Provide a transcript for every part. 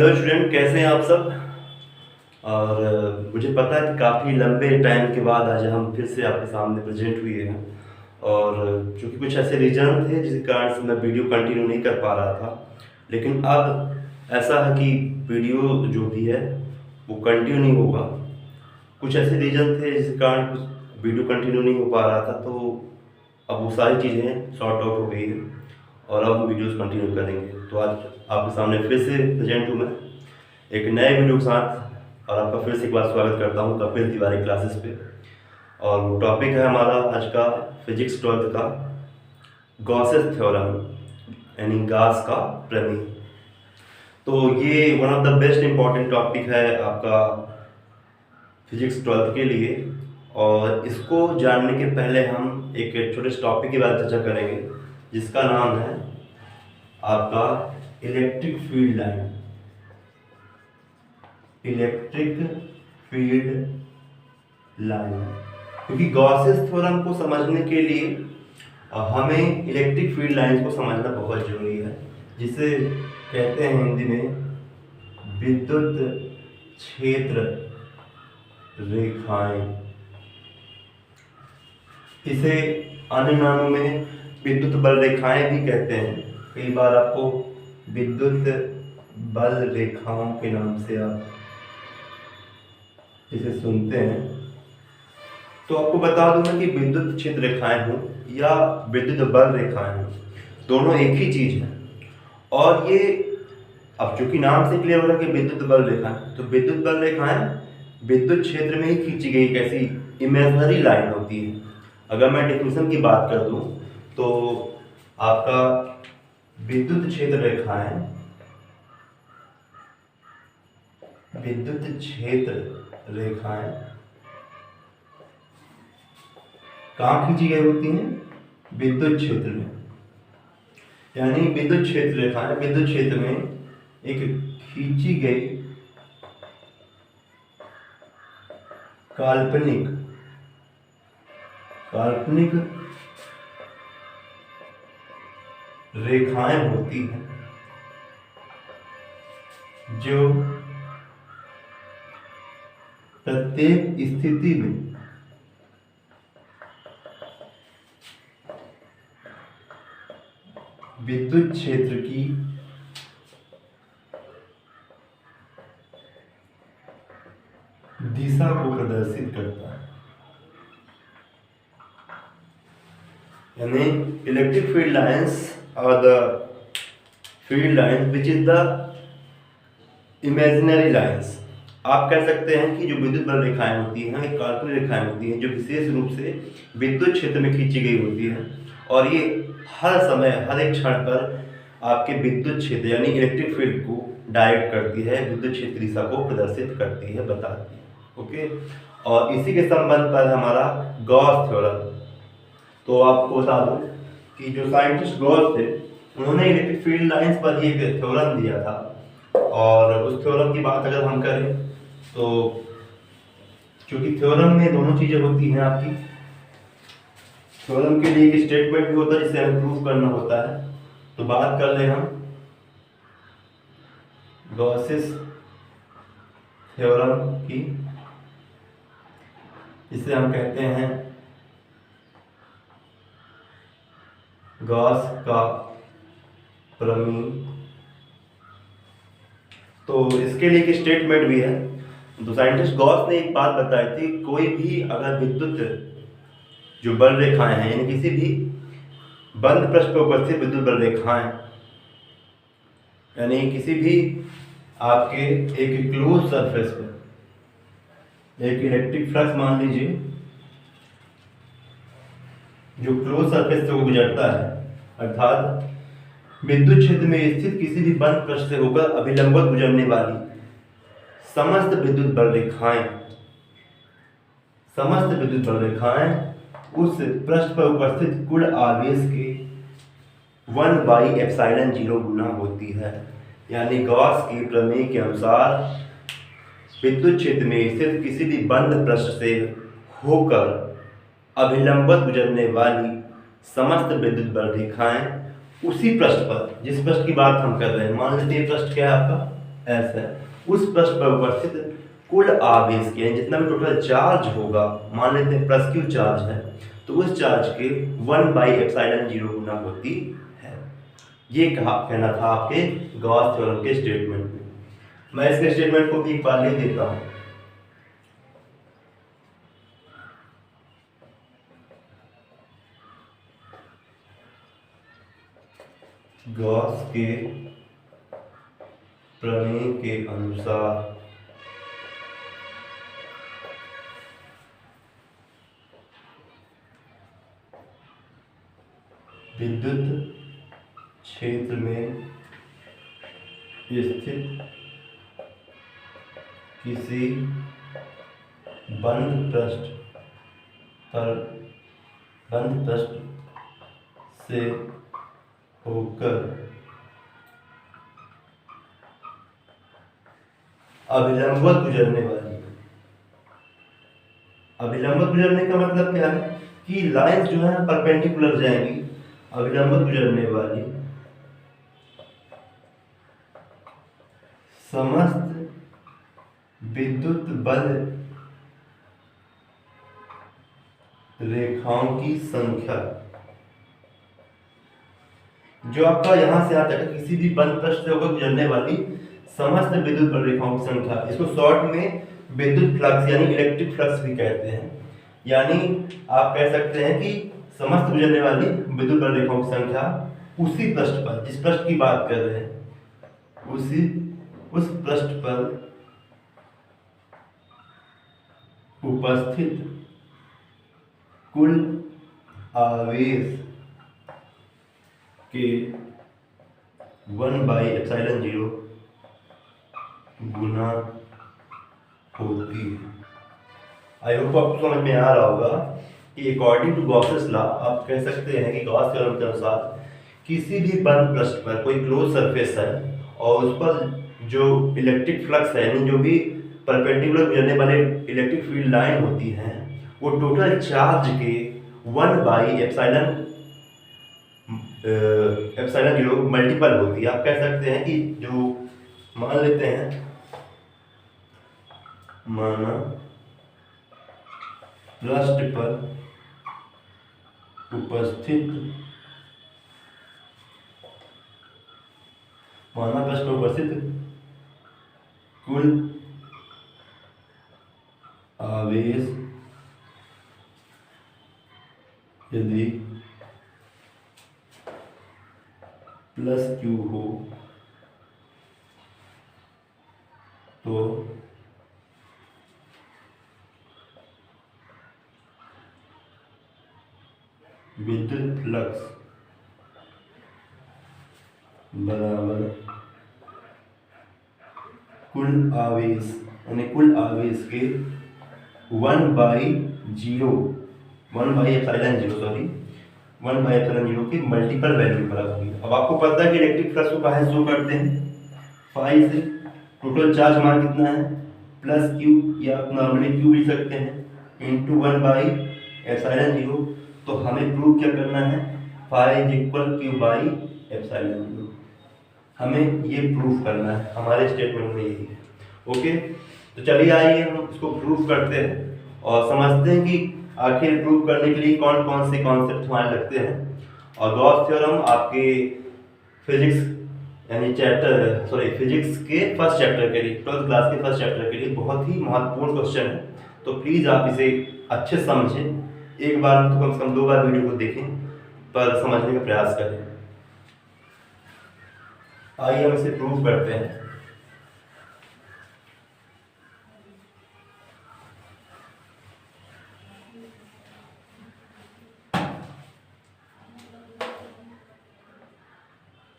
Hello student, कैसे हैं आप सब। और मुझे पता है कि काफ़ी लंबे टाइम के बाद आज हम फिर से आपके सामने प्रेजेंट हुए हैं। और चूँकि कुछ ऐसे रीज़न थे जिसके कारण से मैं वीडियो कंटिन्यू नहीं कर पा रहा था, लेकिन अब ऐसा है कि वीडियो जो भी है वो कंटिन्यू नहीं होगा। कुछ ऐसे रीज़न थे जिसके कारण कुछ वीडियो कंटिन्यू नहीं हो पा रहा था, तो अब वो सारी चीज़ें सॉर्ट आउट हो गई है और अब हम वीडियोस कंटिन्यू करेंगे। तो आज आपके सामने फिर से प्रेजेंट हूँ मैं एक नए वीडियो के साथ, और आपका फिर से एक बार स्वागत करता हूँ कपिल तिवारी क्लासेस पे। और वो टॉपिक है हमारा आज का फिजिक्स 12th का गॉसेस थ्योरम, यानी गास का प्रमेय। तो ये one of the best important topic है आपका फिजिक्स 12th के लिए। और इसको जानने के पहले हम एक छोटे से टॉपिक के बारे में चर्चा करेंगे जिसका नाम है आपका electric field line. Electric field line, क्योंकि गॉसेस थ्योरम को समझने के लिए हमें इलेक्ट्रिक फील्ड लाइंस को समझना बहुत जरूरी है, जिसे कहते हैं हिंदी में विद्युत क्षेत्र रेखाएं। इसे अन्य नामों में विद्युत बल रेखाएं भी कहते हैं। कई बार आपको विद्युत बल रेखाओं के नाम से आप इसे सुनते हैं। तो आपको बता दूं मैं कि विद्युत क्षेत्र रेखाएं हों या विद्युत बल रेखाएं हों, दोनों एक ही चीज है। और ये अब चूंकि नाम से क्लियर हो रहा है कि विद्युत बल रेखाएं, तो विद्युत बल रेखाएं विद्युत क्षेत्र में ही खींची गई एक ऐसी इमेजिनरी लाइन होती है। अगर मैं डेफिनेशन की बात कर दूं तो आपका विद्युत क्षेत्र रेखाएं कहाँ खींची गई होती हैं? विद्युत क्षेत्र में। यानी विद्युत क्षेत्र रेखाएं विद्युत क्षेत्र में एक खींची गई काल्पनिक रेखाएं होती हैं जो प्रत्येक स्थिति में विद्युत क्षेत्र की दिशा को प्रदर्शित करता है। यानी electric field lines are the field lines which is the imaginary lines. आप कह सकते हैं कि जो विद्युत बल रेखाएं होती हैं, एक काल्पनिक रेखाएं होती हैं जो विशेष रूप से विद्युत क्षेत्र में खींची गई होती हैं, और ये हर समय हर एक क्षण पर आपके विद्युत क्षेत्र यानी इलेक्ट्रिक फील्ड को डायरेक्ट करती है, विद्युत क्षेत्र दिशा को प्रदर्शित करती है, बताती है। ओके, और इसी के संबंध पर हमारा गॉस थ्योरम। तो आपको बता दूं कि जो साइंटिस्ट गॉस थे उन्होंने इलेक्ट्रिक फील्ड लाइंस पर ही एक थ्योरम दिया था। और उस थ्योरम की बात अगर हम करें तो क्योंकि थ्योरम में दोनों चीजें होती हैं आपकी, थ्योरम के लिए एक स्टेटमेंट भी होता है जिसे हमें प्रूव करना होता है। तो बात कर ले हम गॉसेस थ्योरम की, जिसे हम कहते हैं गॉस का प्रमेय। तो इसके लिए एक स्टेटमेंट भी है। तो साइंटिस्ट गॉस ने एक बात बताई थी, कोई भी अगर विद्युत जो बल रेखाएं हैं, यानी किसी भी बंद पृष्ठ पर उपस्थित विद्युत बल रेखाएं, यानी किसी भी आपके एक क्लोज सरफेस पर एक इलेक्ट्रिक फ्लक्स मान लीजिए जो क्लोज सरफेस से गुजरता है, अर्थात विद्युत क्षेत्र में स्थित किसी भी बंद पृष्ठ से होकर अभिलंबवत गुजरने वाली समस्त विद्युत बल रेखाएं उस पृष्ठ पर उपस्थित कुल आवेश के 1/ε0 गुना होती है। यानी गॉस के प्रमेय के अनुसार विद्युत क्षेत्र में स्थित किसी भी बंद पृष्ठ से होकर अभिलंबवत गुजरने वाली समस्त विद्युत बल रेखाएं उसी पृष्ठ पर, जिस पृष्ठ की बात हम कर रहे हैं, मान लेते हैं पृष्ठ क्या है आपका एस है, उस पृष्ठ पर उपस्थित कुल आवेश के जितना भी टोटल चार्ज होगा, मान लेते हैं प्लस क्यू चार्ज है, तो उस चार्ज के 1/ε0 गुना होती है। ये कहना था आपके गॉस थ्योरम के स्टेटमेंट में। मैं इसके स्टेटमेंट को भी एक बार लिख देता हूँ। गॉस के प्रमेय के अनुसार विद्युत क्षेत्र में स्थित किसी बंद पृष्ठ से होकर अभिलंबवत गुजरने का मतलब क्या है कि लाइंस जो है परपेंडिकुलर जाएंगी, अभिलंबवत गुजरने वाली समस्त विद्युत बल रेखाओं की संख्या, जो आपका यहां से आता है किसी भी बंद पृष्ठ से होकर गुजरने वाली समस्त विद्युत बल रेखाओं की संख्या, इसको शॉर्ट में विद्युत फ्लक्स यानी इलेक्ट्रिक फ्लक्स भी कहते हैं। यानी आप कह सकते हैं कि समस्त गुजरने वाली विद्युत बल रेखाओं की संख्या उसी पृष्ठ पर, जिस पृष्ठ की बात कर रहे हैं, उस पृष्ठ पर उपस्थित कुल आवेश के 1/ε0 गुना होती है। आई होप आपको समझ में आ रहा होगा कि अकॉर्डिंग टू गॉसेस लॉ आप कह सकते हैं कि गॉस थ्योरम के अनुसार किसी भी बंद पृष्ठ पर कोई क्लोज सरफेस है और उस पर जो इलेक्ट्रिक फ्लक्स है, यानी जो भी परपेंडिकुलर गुजरने वाले इलेक्ट्रिक फील्ड लाइन होती हैं, वो टोटल चार्ज के 1/ε0 मल्टीपल होती है। आप कह सकते हैं कि जो मान लेते हैं, माना पृष्ठ पर उपस्थित कुल आवेश यदि प्लस क्यू हो तो विद्युत फ्लक्स बराबर कुल आवेश यानी कुल आवेश के 1/ε0 की मल्टीपल वैल्यू पर होगी। अब आपको पता है कि इलेक्ट्रिक फ्लक्स को कहाँ शो करते हैं, फाई से। टोटल चार्ज हमारा कितना है, प्लस क्यू, या आप नॉर्मली क्यू लिख सकते हैं, इंटू 1/ε0। तो हमें प्रूव क्या करना है, phi is equal Q by ε0। हमें ये प्रूफ करना है, हमारे स्टेटमेंट में यही है। ओके, तो चलिए आइए हम इसको प्रूफ करते हैं और समझते हैं कि आखिर प्रूफ करने के लिए कौन कौन से कॉन्सेप्ट हमारे लगते हैं। और गॉस थ्योरम आपके फिजिक्स के फर्स्ट चैप्टर के लिए, 12th क्लास के फर्स्ट चैप्टर के लिए बहुत ही महत्वपूर्ण क्वेश्चन है। तो प्लीज़ आप इसे अच्छे समझें, एक बार तो कम से कम 2 बार वीडियो को देखें, पर समझने का प्रयास करें। आइए हम इसे प्रूव करते हैं।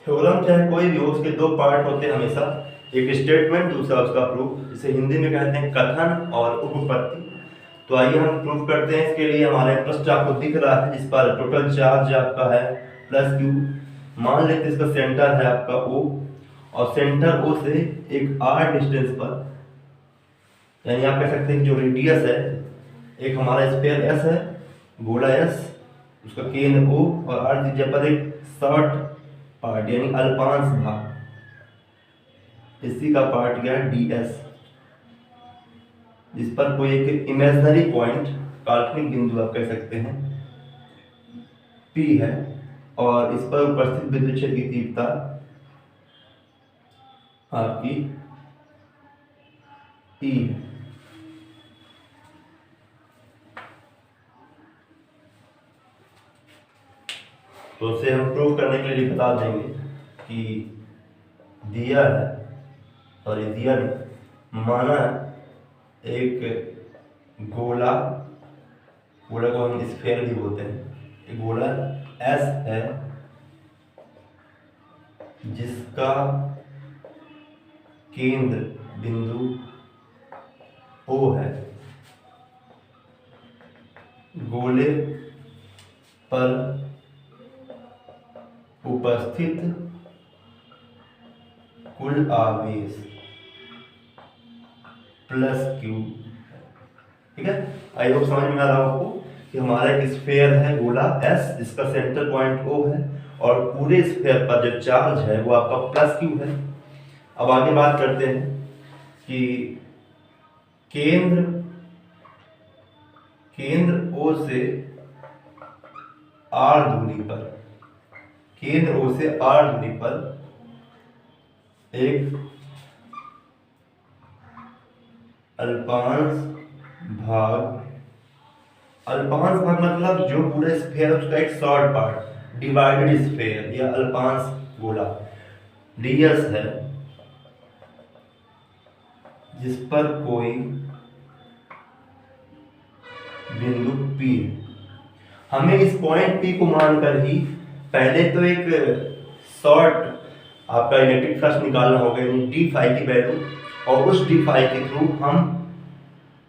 थ्योरम चाहे कोई भी हो, उसके 2 पार्ट होते हैं हमेशा, एक स्टेटमेंट, दूसरा उसका प्रूफ, जिसे हिंदी में कहते हैं कथन और उपपत्ति। तो आइए हम प्रूव करते हैं। इसके लिए हमारे पृष्ठ आपको दिख रहा है, जिस पर टोटल चार्ज आपका है प्लस क्यू। मान लेते हैं इसका सेंटर है आपका O, और सेंटर O से एक r डिस्टेंस पर, यानी आप कह सकते हैं कि जो रेडियस है, एक हमारा स्फीयर S है, गोला S, उसका केंद्र O, और r त्रिज्या पर एक शॉर्ट पार्ट यानी अल्पांश भाग, इसी का पार्ट क्या है, डी एस, जिस पर कोई एक इमेजिनरी पॉइंट, काल्पनिक बिंदु आप कह सकते हैं, P है, और इस पर उपस्थित विद्युत क्षेत्र की तीव्रता आपकी E है। तो उसे हम प्रूव करने के लिए बता देंगे कि दिया है, सॉरी दिया नहीं, माना एक गोला, गोला को हम स्फीयर भी बोलते हैं, एक गोला S है जिसका केंद्र बिंदु O है। गोले पर उपस्थित कुल आवेश प्लस Q, ठीक है। आई होप समझ में आ रहा हो आपको कि हमारा एक स्फीयर है गोला S जिसका सेंटर पॉइंट O है, और पूरे स्फीयर पर जो चार्ज है वो आपका प्लस Q है। अब आगे बात करते हैं कि केंद्र O से R दूरी पर, केंद्र O से R दूरी पर एक अल्पांश भाग मतलब जो पूरा स्फीयर है उसका एक शॉर्ट पार्ट, डिवाइडेड स्फीयर या अल्पांश गोला ds है, जिस पर कोई बिंदु P है। हमें इस पॉइंट P को मानकर ही पहले तो एक शॉर्ट आपका इलेक्ट्रिक फ्लक्स निकालना होगा, यानी डी फाई की वैल्यू, और उस डी फाई के थ्रू हम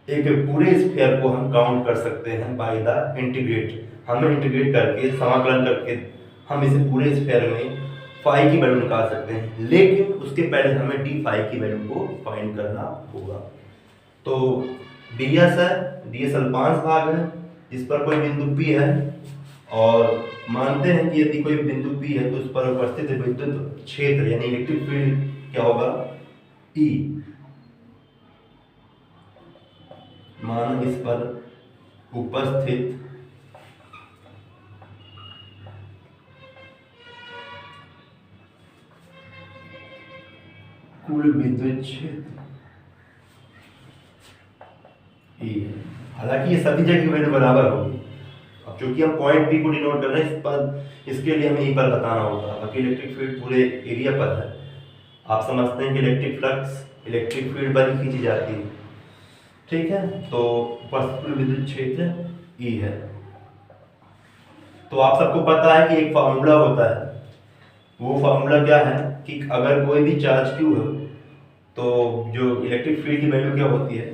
एक पूरे स्फीयर को हम काउंट कर सकते हैं बाय द इंटीग्रेट। हमें इंटीग्रेट करके, समाकलन करके हम इसे पूरे स्फीयर में फाई की वैल्यू निकाल सकते हैं, लेकिन उसके पहले हमें डी फाई की वैल्यू को फाइंड करना होगा। तो ds है, ds अल्पांश भाग है जिस पर कोई बिंदु P है, और मानते हैं कि यदि कोई बिंदु P है तो उस पर उपस्थित विद्युत क्षेत्र यानी इलेक्ट्रिक फील्ड क्या होगा, E। मानो इस पर उपस्थित कुल विद्युत क्षेत्र E है। हालांकि ये सभी जगह वैल्यू बराबर होगी। अब चूंकि हम पॉइंट P को डिनोट कर रहे हैं, इस पर इसके लिए हमें E पर बताना होगा। बाकी इलेक्ट्रिक फील्ड पूरे एरिया पर है। आप समझते हैं कि इलेक्ट्रिक फ्लक्स इलेक्ट्रिक फील्ड पर ही खींची जाती है, ठीक है। तो कुल विद्युत क्षेत्र E है। तो आप सबको पता है कि एक फार्मूला होता है, वो फार्मूला क्या है कि अगर कोई भी चार्ज Q है तो जो इलेक्ट्रिक फील्ड की वैल्यू क्या होती है,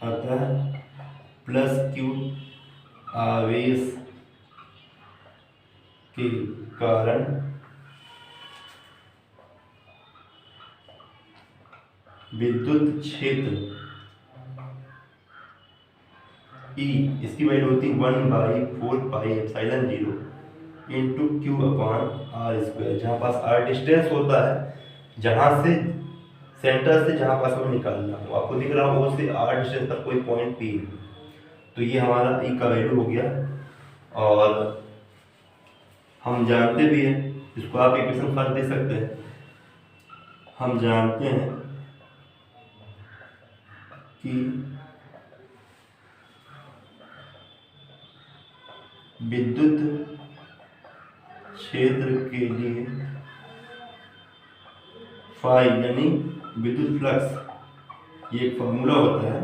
अतः प्लस Q आवेश के कारण विद्युत क्षेत्र E, इसकी वैल्यू होती है 1/4πε0 into Q upon R square, जहाँ पास R डिस्टेंस होता है, जहाँ से सेंटर से जहाँ पास हमें निकालना हो। आपको दिख रहा हो O से R डिस्टेंस पर कोई पॉइंट P है, तो ये हमारा E का वैल्यू हो गया। और हम जानते भी हैं, इसको आप इक्वेशन फर्स्ट दे सकते हैं, हम जानते हैं कि विद्युत क्षेत्र के लिए फाई यानी विद्युत फ्लक्स, ये एक फॉर्मूला होता है।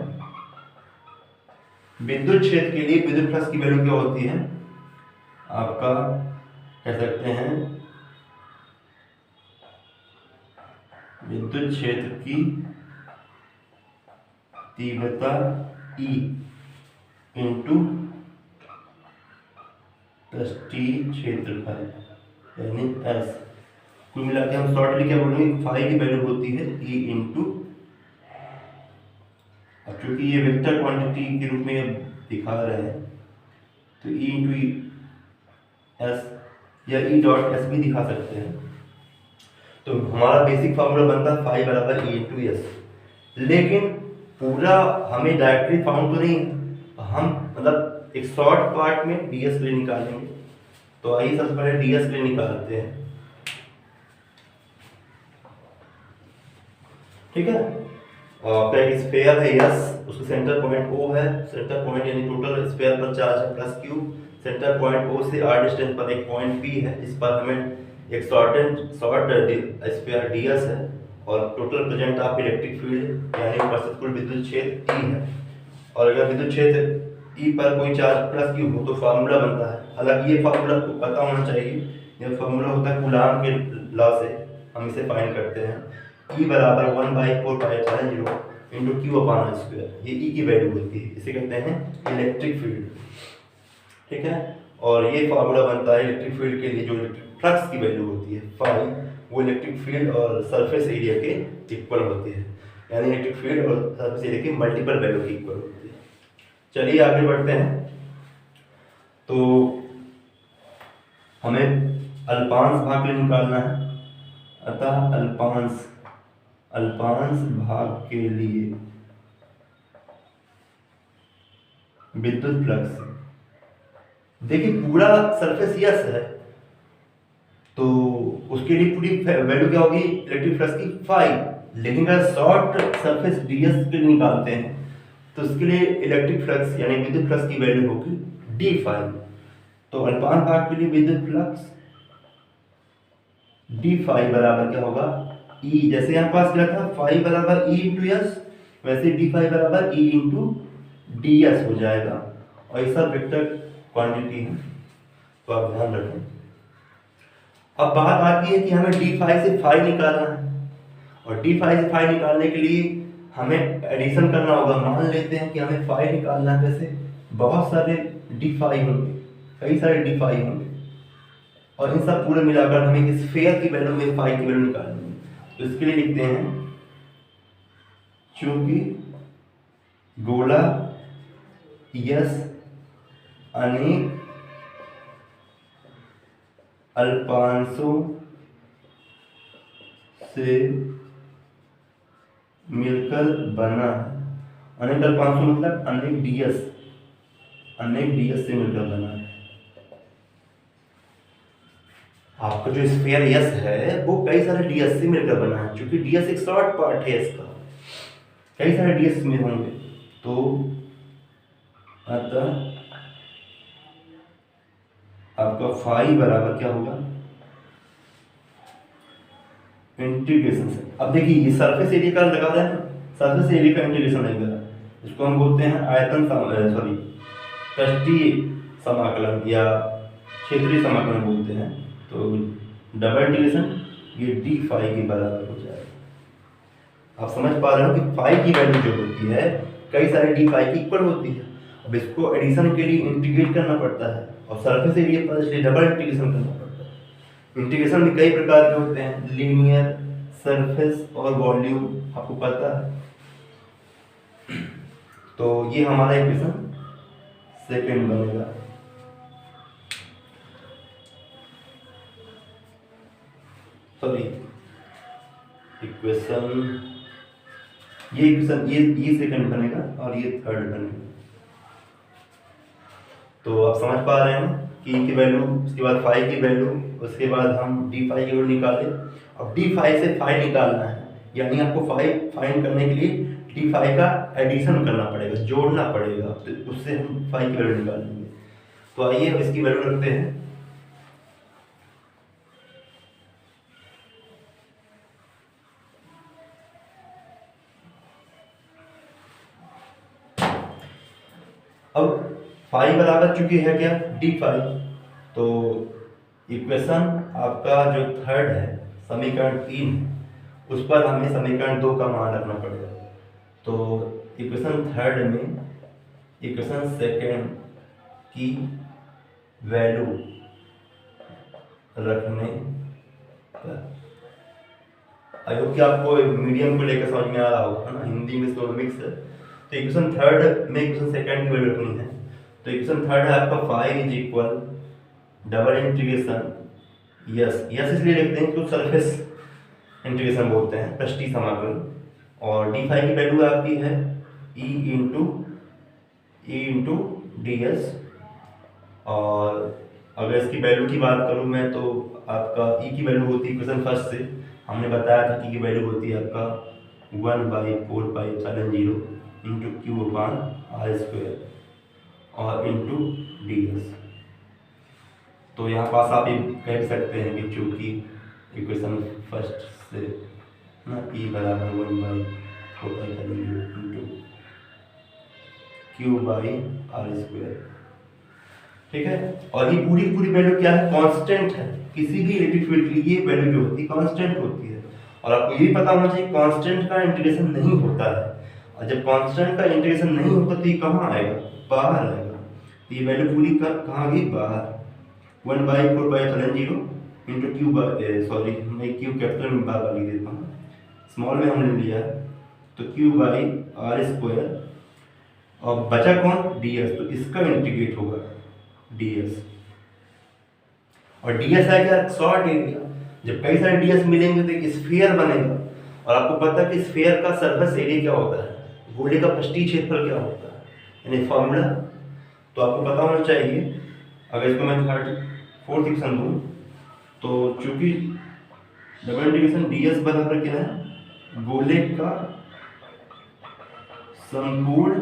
विद्युत क्षेत्र के लिए विद्युत फ्लक्स की वैल्यू क्या होती है, आपका कह सकते हैं विद्युत क्षेत्र की तीव्रता E इंटू पृष्ठीय क्षेत्रफल यानी S। कुल मिला के हम शॉर्टली क्या बोलेंगे, फाई की वैल्यू होती है E इंटू, अब चूंकि ये वेक्टर क्वांटिटी के रूप में दिखा रहे हैं तो E इंटू S या E डॉट S भी दिखा सकते हैं। तो हमारा बेसिक फार्मूला बनता है फाई बराबर ई इंटू एस। लेकिन पूरा हमें डायरेक्टली फाउंड तो नहीं है, हम मतलब एक शॉर्ट पार्ट में डी एस के लिए निकालेंगे। तो आइए सबसे पहले डी एस के लिए निकालते हैं, ठीक है। आपका एक स्फीयर है यस, उसका सेंटर पॉइंट ओ है, सेंटर पॉइंट यानी टोटल स्फीयर पर चार्ज है plus Q. Centre point O से आर डिस्टेंस पर एक पॉइंट पी है, इस पर हमें एक शॉर्ट स्फीयर डीएस है, और total present of electric field यानी उपस्थित कुल विद्युत क्षेत्र ई है। और अगर विद्युत क्षेत्र ई पर कोई चार्ज प्लस क्यू हो तो फार्मूला बनता है। हालांकि ये फार्मूला आपको पता होना चाहिए, यह फार्मूला होता है कूलाम के लॉ से हम इसे फाइंड करते हैं। ई बराबर 1/4πε0 इंटू क्यू अपान स्क्वायर, ये ई की वैल्यू होती है, इसे कहते हैं इलेक्ट्रिक फील्ड, ठीक है। और ये फार्मूला बनता है इलेक्ट्रिक फील्ड के लिए, जो इलेक्ट्रिक फ्लक्स की वैल्यू होती है फाई, वो इलेक्ट्रिक फील्ड और सरफेस एरिया के इक्वल होती है, यानी इलेक्ट्रिक फील्ड और सरफेस एरिया की मल्टीपल वैल्यू की इक्वल होती है। चलिए आगे बढ़ते हैं। तो हमें अल्पांश भाग के लिए निकालना है, अतः अल्पांश भाग के लिए विद्युत फ्लक्स, देखिए पूरा सरफेस यस है तो उसके लिए पूरी वैल्यू क्या होगी इलेक्ट्रिक फ्लक्स की फाई। लेकिन अगर शॉर्ट सरफेस डीएस के लिए निकालते हैं तो उसके लिए इलेक्ट्रिक फ्लक्स यानी विद्युत फ्लक्स की वैल्यू होगी डी फाई। तो अल्पांश भाग के लिए विद्युत फ्लक्स डी फाई बराबर क्या होगा ई, जैसे यहाँ पास क्या था फाई बराबर ई इंटू एस, वैसे डी फाई बराबर ई इंटू डी एस हो जाएगा। और ये सब वेक्टर क्वांटिटी है, तो आप ध्यान रखें। अब बात आती है कि हमें डी फाई से फाई निकालना है, और डी फाई से फाई निकालने के लिए हमें एडिशन करना होगा। मान लेते हैं कि हमें फाई निकालना है, वैसे बहुत सारे डी फाई होंगे, कई सारे डी फाई होंगे, और इन सब पूरे मिलाकर हमें इस स्फीयर की वैल्यू में फाई की वैल्यू निकालनी है। तो इसके लिए लिखते हैं चूंकि गोला यस अनेक अल्पांशों से मिलकर बना है, अनेक अल्पांशों मतलब अनेक डीएस से मिलकर बना है। आपका जो स्फीयर यस है वो कई सारे डीएस से मिलकर बना है, क्योंकि डीएस एक शॉर्ट पार्ट है इसका, कई सारे डीएस में होंगे। तो अतः आपका फाई बराबर क्या होगा इंटीग्रेशन से। अब देखिए ये सरफेस एरिया का लगा रहे हैं, सरफेस एरिया का इंटीग्रेशन नहीं करा, इसको हम बोलते हैं आयतन पृष्ठीय समाकलन या क्षेत्रीय समाकलन बोलते हैं। तो डबल इंटीग्रेशन ये डी फाई के बराबर हो जाएगा। आप समझ पा रहे हो कि फाई की वैल्यू जो होती है कई सारे डी फाई की इक्वल होती है। अब इसको एडिशन के लिए इंटीग्रेट करना पड़ता है, और सरफेस एरिया पर इसलिए डबल इंटीग्रेशन करना पड़ता है। इंटीग्रेशन में कई प्रकार के होते हैं, लीनियर, सरफेस और वॉल्यूम, आपको पता है। तो ये हमारा इक्वेशन सेकेंड बनेगा। सॉरी इक्वेशन ये सेकंड बनेगा और ये थर्ड बनेगा। तो आप समझ पा रहे हैं कि की वैल्यू, उसके बाद फाई की वैल्यू, उसके बाद हम डी फाई की वैल्यू निकाले। अब डी फाई से फाई निकालना है, यानी आपको फाई फाइंड करने के लिए डी फाई का एडिशन करना पड़ेगा, जोड़ना पड़ेगा, तो उससे हम फाई की वैल्यू निकालेंगे। तो आइए अब इसकी वैल्यू रखते हैं। अब फाई बराबर चुकी है क्या डी फाई, तो इक्वेशन आपका जो थर्ड है समीकरण 3 उस पर हमें समीकरण 2 का मान रखना पड़ेगा। तो इक्वेशन थर्ड में इक्वेशन सेकेंड की वैल्यू रखने पर, आई होप कि आपको मीडियम को लेकर समझ में आ रहा होगा ना, हिंदी इंग्लिश दोनों मिक्स है। तो इक्वेशन थर्ड में इक्वेशन सेकंड की वैल्यू रखनी है। तो इक्वेशन थर्ड है आपका phi is equal double integration yes इसलिए लिखते हैं क्योंकि सरफेस इंटीग्रेशन बोलते हैं, पृष्ठीय समाकलन। और डी फाई की वैल्यू आपकी है ई इंटू डी एस। और अगर इसकी वैल्यू की बात करूँ मैं तो आपका ई की वैल्यू होती है इक्वेशन फर्स्ट से, हमने बताया था कि वैल्यू होती है आपका 1/4πε0 into Q upon R square और इंटू डी एस। तो यहाँ पास आप ये कह सकते हैं कि चूँकि इक्वेशन फर्स्ट से ना ई बराबर 1/4πε0 into Q by R square, ठीक है। और ये पूरी पूरी वैल्यू क्या है, कांस्टेंट है। किसी भी इलेक्ट्रिक फील्ड के लिए ये वैल्यू जो होती है कांस्टेंट होती है। और आपको ये भी पता होना चाहिए कांस्टेंट का इंटीग्रेशन नहीं होता है, और जब कांस्टेंट का इंटीग्रेशन नहीं होता तो ये कहाँ आएगा, बाहर आएगा। तो ये वैल्यू पूरी कहाँ गई, बाहर। 1/4πε0 इंटू क्यू बाई, सॉरी मैं क्यू कैपिटल में बार बार लिख देता हूँ, स्मॉल में हमने लिया है, तो क्यू बाई आर स्क्वायर और बचा कौन, डी एस। तो इसका इंटीग्रेट होगा डी एस। और डी एस है क्या, शॉर्ट एरिया। जब कई सारे डी एस मिलेंगे तो एक स्फीयर बनेगा। और आपको पता है कि स्फीयर का सरफेस एरिया क्या होता है, गोले का पृष्ठीय क्षेत्रफल क्या होता है, यानी फॉर्मूला तो आपको पता होना चाहिए। अगर इसको मैं फोर्थ इक्वेशन दूँ तो चूंकि डबल इंटीग्रेशन डी एस बराबर क्या है, गोले का संपूर्ण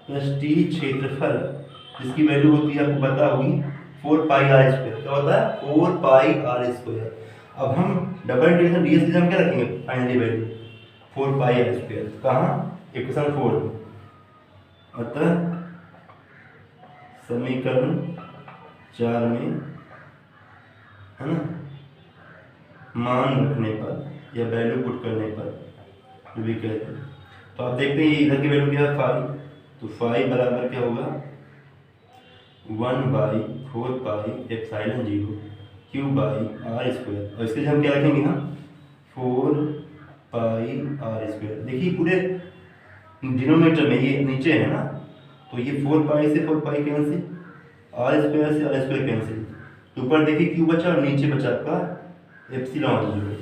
पृष्ठीय क्षेत्रफल, जिसकी वैल्यू होती है आपको पता होगी 4πr²। क्या होता है, 4πr²। अब हम डबल इंटीग्रेशन डी एस की जगह क्या रखेंगे, फाइनली वैल्यू 4πr²। कहाँ, इक्वेशन 4 में। अतः समीकरण 4 में है ना, मान रखने पर या वैल्यू पुट करने पर जो भी कहते हैं, तो आप देखते हैं इधर की वैल्यू क्या है, 5। तो 5 बराबर क्या होगा, 1/4πε0 क्यू बाई आर स्क्वायर। और इसके लिए हम क्या रखेंगे, हम 4πr²। देखिए पूरे डिनोमिनेटर में ये नीचे है ना, तो ये 4π से 4π कैंसिल, आर स्क्वायर से आर स्क्वायर कैंसिल। तो ऊपर देखिए क्यू बचा और नीचे बचा आपका एप्सिलॉन 0,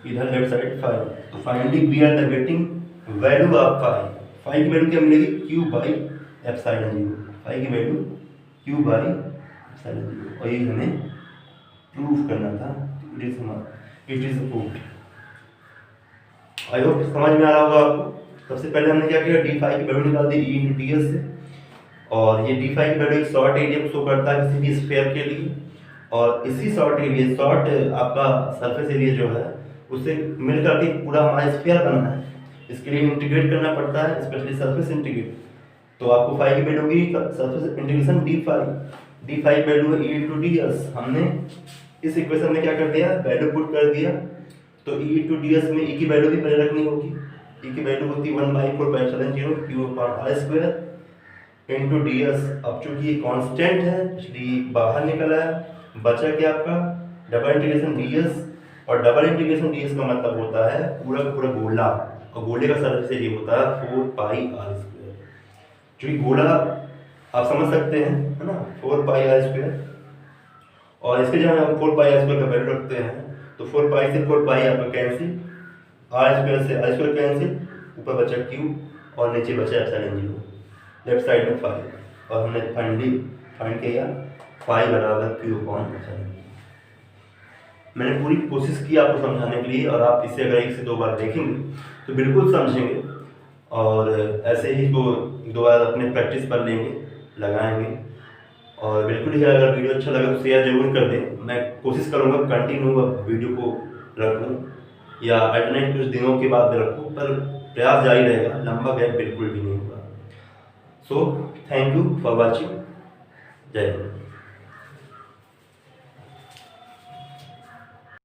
इधर लेफ्ट साइड 5। तो finally we are the getting value of 5 की वैल्यू क्या मिलेगी, क्यू बाई एप्सिलॉन 0। 5 की वैल्यू क्यू बाई एप्सिलॉन 0। और ये हमें प्रूफ करना था, it is proved. I hope समझ में आ रहा होगा आपको। सबसे पहले हमने क्या किया, डी फाई की वैल्यू निकाल दी ई इंटू डी एस से। और ये डी फाई की वैल्यू एक शॉर्ट एरिया को शो करता है किसी भी स्फीयर के लिए। और इसी शॉर्ट आपका सरफेस एरिया जो है उससे मिलकर के पूरा हमारा स्फीयर बनना है। इसके लिए इंटीग्रेट करना पड़ता है, स्पेशली सरफेस इंटीग्रेट। तो आपको फाई की वैल्यू होगी surface integration D phi value है ई इंटू डी एस। हमने इस इक्वेशन में क्या कर दिया, वैल्यू पुट कर दिया। तो ई इंटू डी एस में ई की वैल्यू भी पहले रखनी होगी। ई की वैल्यू होती है 1/4πε0 Q upon R square into D S. अब चूंकि ये कांस्टेंट है इसलिए बाहर निकला है, बचा क्या आपका डबल इंटीग्रेशन डी एस। और डबल इंटीग्रेशन डी एस का मतलब होता है पूरा का पूरा गोला, और गोले का सरफेस एरिया होता है 4πr²। चूंकि गोला आप समझ सकते हैं है ना, 4πr²। और इसके जगह हम 4πr² का वैल्यू रखते हैं तो 4π से 4π आपका कैंसिल, r² से r² कैंसिल, ऊपर बचा q और नीचे बचा एप्सिलॉन 0, लेफ्ट साइड में 5। और हमने फाइनली फाइंड किया फाई बराबर क्यू अपॉन एप्सिलॉन। मैंने पूरी कोशिश की आपको समझाने के लिए, और आप इसे अगर 1 से 2 बार देखेंगे तो बिल्कुल समझेंगे। और ऐसे ही को 2 बार अपने प्रैक्टिस पर लेंगे, लगाएंगे। और बिल्कुल ही अगर वीडियो अच्छा लगा तो शेयर जरूर कर दें। मैं कोशिश करूँगा कंटिन्यू वीडियो को रखूँ या अल्टरनेट कुछ दिनों के बाद रखूँ, पर प्रयास जारी रहेगा, लंबा गैप बिल्कुल भी नहीं होगा। So thank you for watching. जय हिंद।